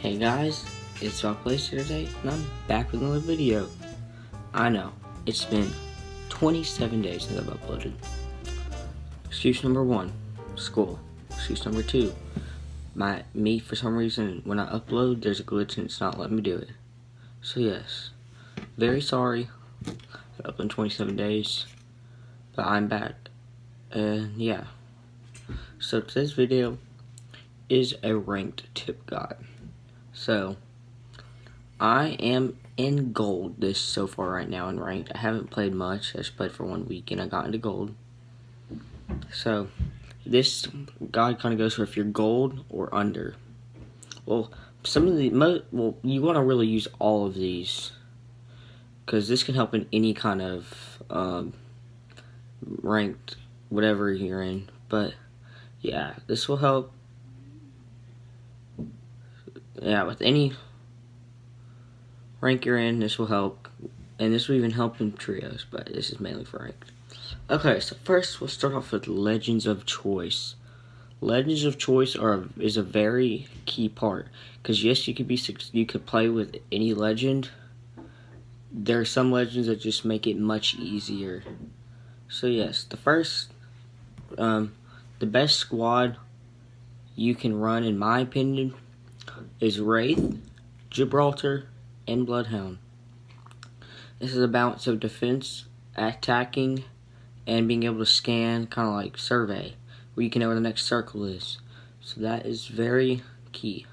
Hey guys, it's Plays here today, and I'm back with another video. I know, it's been 27 days since I've uploaded. Excuse number 1, school. Excuse number 2, me for some reason, when I upload, there's a glitch and it's not letting me do it. So yes, very sorry, up in 27 days, but I'm back. And yeah, so today's video is a ranked tip guide. So, I am in gold this so far right now in ranked. I haven't played much. I just played for 1 week and I got into gold. So, this guide kind of goes for if you're gold or under. Well, you want to really use all of these, because this can help in any kind of ranked whatever you're in. But yeah, this will help. Yeah, with any rank you're in, this will help. And this will even help in trios, but this is mainly for ranked. Okay, so first we'll start off with Legends of Choice. Legends of Choice is a very key part, because yes, you could play with any legend. There are some legends that just make it much easier. So yes, the first, the best squad you can run, in my opinion, is Wraith, Gibraltar, and Bloodhound. This is a balance of defense, attacking, and being able to scan, kind of like survey, where you can know where the next circle is. So that is very key.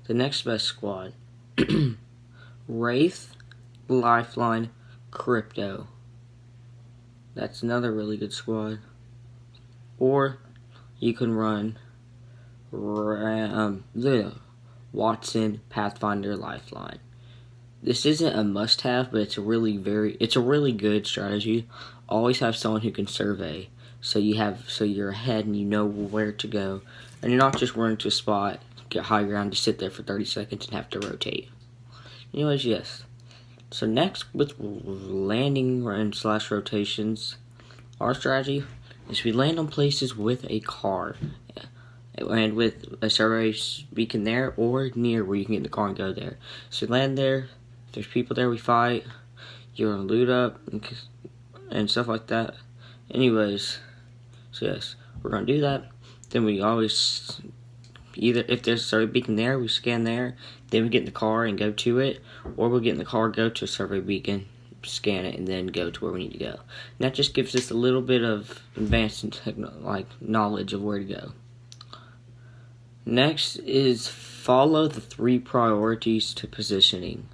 The next best squad, Wraith, Lifeline, Crypto. That's another really good squad. Or you can run Watson, Pathfinder, Lifeline. This isn't a must-have, but it's a really good strategy. Always have someone who can survey, so you're ahead and you know where to go, and you're not just running to a spot, get high ground, to sit there for 30 seconds and have to rotate. Anyways, yes. So next, with landing and / rotations, our strategy is we land on places with a car. And with a survey beacon there or near where you can get in the car and go there. So we land there, if there's people there we fight, you're gonna loot up and stuff like that. Anyways, so yes, we're gonna do that. Then we always, either if there's a survey beacon there, we scan there, then we get in the car and go to it, or we'll get in the car, go to a survey beacon, scan it, and then go to where we need to go. And that just gives us a little bit of advanced knowledge of where to go. Next is follow the 3 priorities to positioning.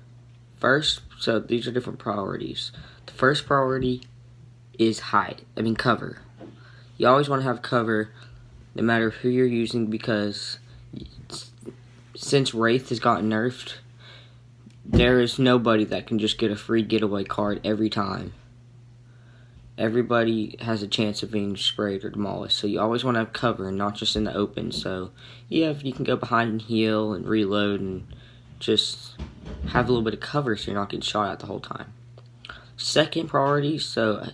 First, so these are different priorities. The first priority is cover. You always want to have cover no matter who you're using, because since Wraith has gotten nerfed, there is nobody that can just get a free getaway card every time. Everybody has a chance of being sprayed or demolished, so you always want to have cover and not just in the open. So yeah, if you can go behind and heal and reload and just have a little bit of cover so you're not getting shot at the whole time. Second priority, so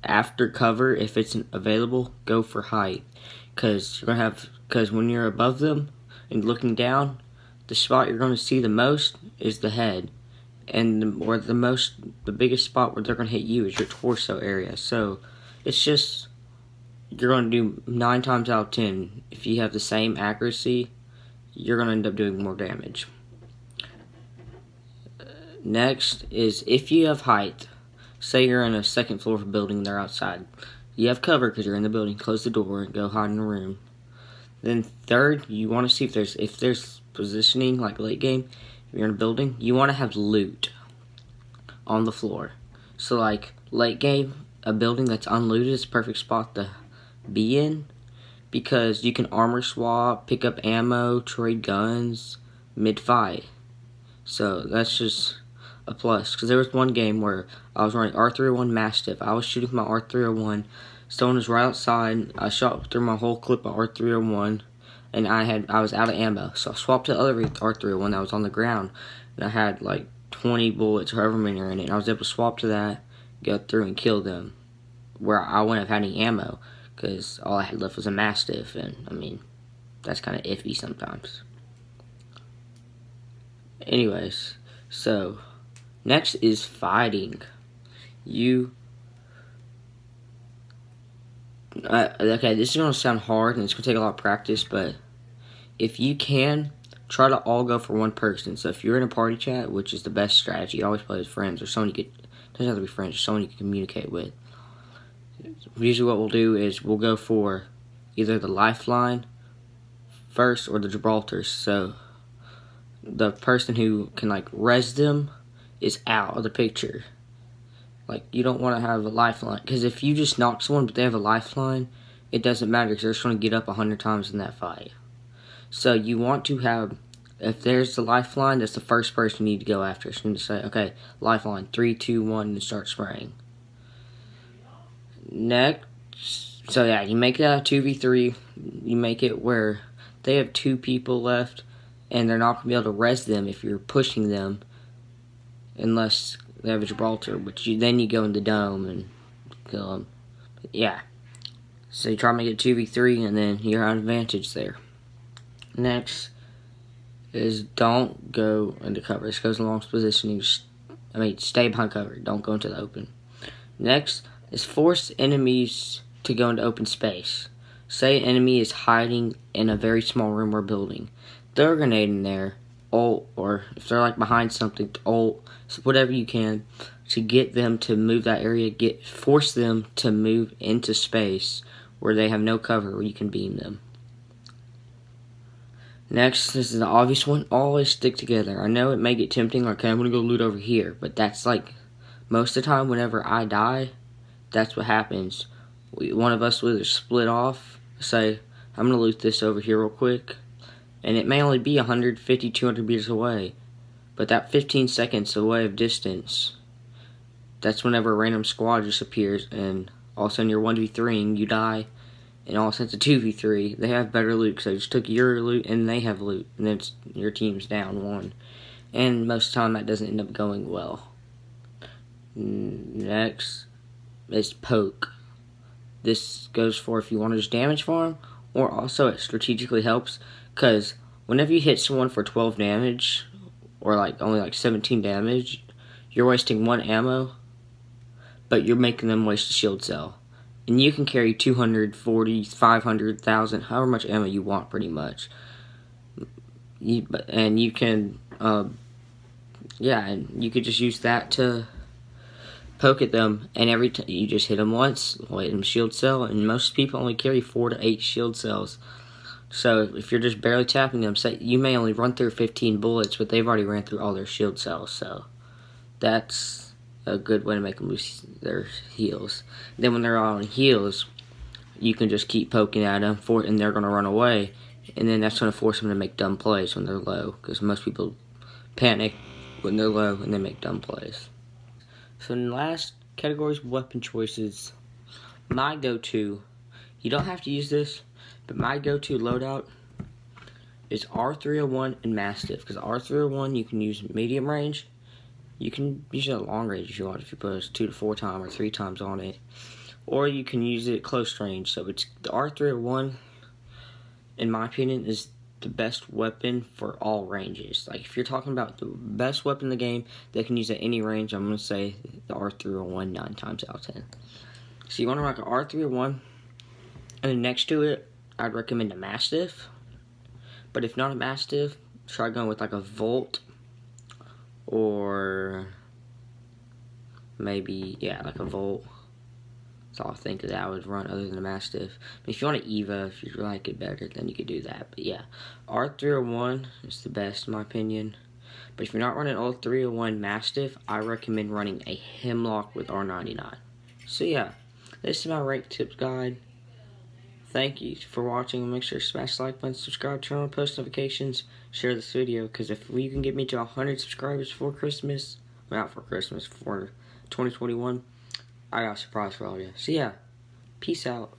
after cover, if it's available, go for height, because when you're above them and looking down, the spot you're going to see the most is the head. And the biggest spot where they're going to hit you is your torso area. So it's just, you're going to do 9 times out of 10. If you have the same accuracy, you're going to end up doing more damage. Next is, if you have height, say you're in a 2nd floor of a building and they're outside, you have cover because you're in the building, close the door and go hide in a room. Then third, you want to see if there's positioning, like late game. If you're in a building, you want to have loot on the floor. So like late game, a building that's unlooted is a perfect spot to be in, because you can armor swap, pick up ammo, trade guns mid-fight. So that's just a plus, because there was one game where I was running R301 Mastiff. I was shooting my R301, someone was right outside, I shot through my whole clip of R301, and I was out of ammo, so I swapped to the other R301 that was on the ground, and I had like 20 bullets or however many are in it, and I was able to swap to that, go through and kill them, where I wouldn't have had any ammo, because all I had left was a Mastiff, and I mean, that's kind of iffy sometimes. Anyways, so next is fighting. Okay, this is gonna sound hard and it's gonna take a lot of practice, but if you can, try to all go for one person. So if you're in a party chat, which is the best strategy, always play with friends or someone you could, doesn't have to be friends, just someone you can communicate with. Usually what we'll do is we'll go for either the lifeline first or the Gibraltar. So the person who can like res them is out of the picture. Like, you don't want to have a lifeline, because if you just knock someone but they have a lifeline, it doesn't matter because they're just going to get up 100 times in that fight. So you want to have, if there's the lifeline, that's the first person you need to go after. So you need to say, okay, lifeline, 3, 2, 1, and start spraying. Next, so yeah, you make that a 2v3. You make it where they have 2 people left, and they're not going to be able to res them if you're pushing them, unless they have a Gibraltar, but then you go in the dome and kill them. But yeah. So you try to make it 2v3, and then you're on advantage there. Next is don't go into cover. This goes along with positioning. Stay behind cover. Don't go into the open. Next is force enemies to go into open space. Say an enemy is hiding in a very small room or building. Throw a grenade in there. Ult, or if they're like behind something, ult, whatever you can to get them to move that area, force them to move into space where they have no cover, where you can beam them. Next, this is the obvious one, always stick together. I know it may get tempting, like, okay, I'm gonna go loot over here, but that's like, most of the time whenever I die, that's what happens. One of us will either split off, say, I'm gonna loot this over here real quick, and it may only be 150, 200 meters away. But that 15 seconds away of distance, that's whenever a random squad just appears, and all of a sudden you're 1v3ing, you die, and all of a sudden it's a 2v3. They have better loot, because they just took your loot, and they have loot, and then your team's down 1. And most of the time that doesn't end up going well. Next is poke. This goes for if you want to just damage farm, or also it strategically helps, because whenever you hit someone for 12 damage, or like only like 17 damage, you're wasting 1 ammo, but you're making them waste a shield cell. And you can carry 240, 500, 1,000, however much ammo you want pretty much. And you can, yeah, and you could just use that to poke at them, and every time you just hit them once, let them shield cell, and most people only carry 4 to 8 shield cells. So if you're just barely tapping them, say you may only run through 15 bullets, but they've already ran through all their shield cells. So that's a good way to make them lose their heals. Then when they're all on heals, you can just keep poking at them, and they're going to run away. And then that's going to force them to make dumb plays when they're low, because most people panic when they're low and they make dumb plays. So in the last category is weapon choices. My go-to, you don't have to use this, but my go-to loadout is R301 and Mastiff, because R301 you can use medium range. You can use it at long range if you want, if you put 2 to 4 times or 3 times on it. Or you can use it at close range. So it's the R301, in my opinion, is the best weapon for all ranges. Like, if you're talking about the best weapon in the game that can use at any range, I'm going to say the R301 9 times out of 10. So you want to rock an R301, and then next to it, I'd recommend a Mastiff. But if not a Mastiff, try going with like a Volt, or maybe, yeah, like a Volt. That's all I think that I would run other than a Mastiff. But if you want an Eva, if you like it better, then you could do that. But yeah, R301 is the best in my opinion. But if you're not running R301 Mastiff, I recommend running a Hemlock with R99. So yeah, this is my rank tips guide. Thank you for watching. Make sure to smash the like button, subscribe, turn on post notifications, share this video, because if you can get me to 100 subscribers before Christmas, well, not for Christmas, for 2021, I got a surprise for all of you. So yeah, peace out.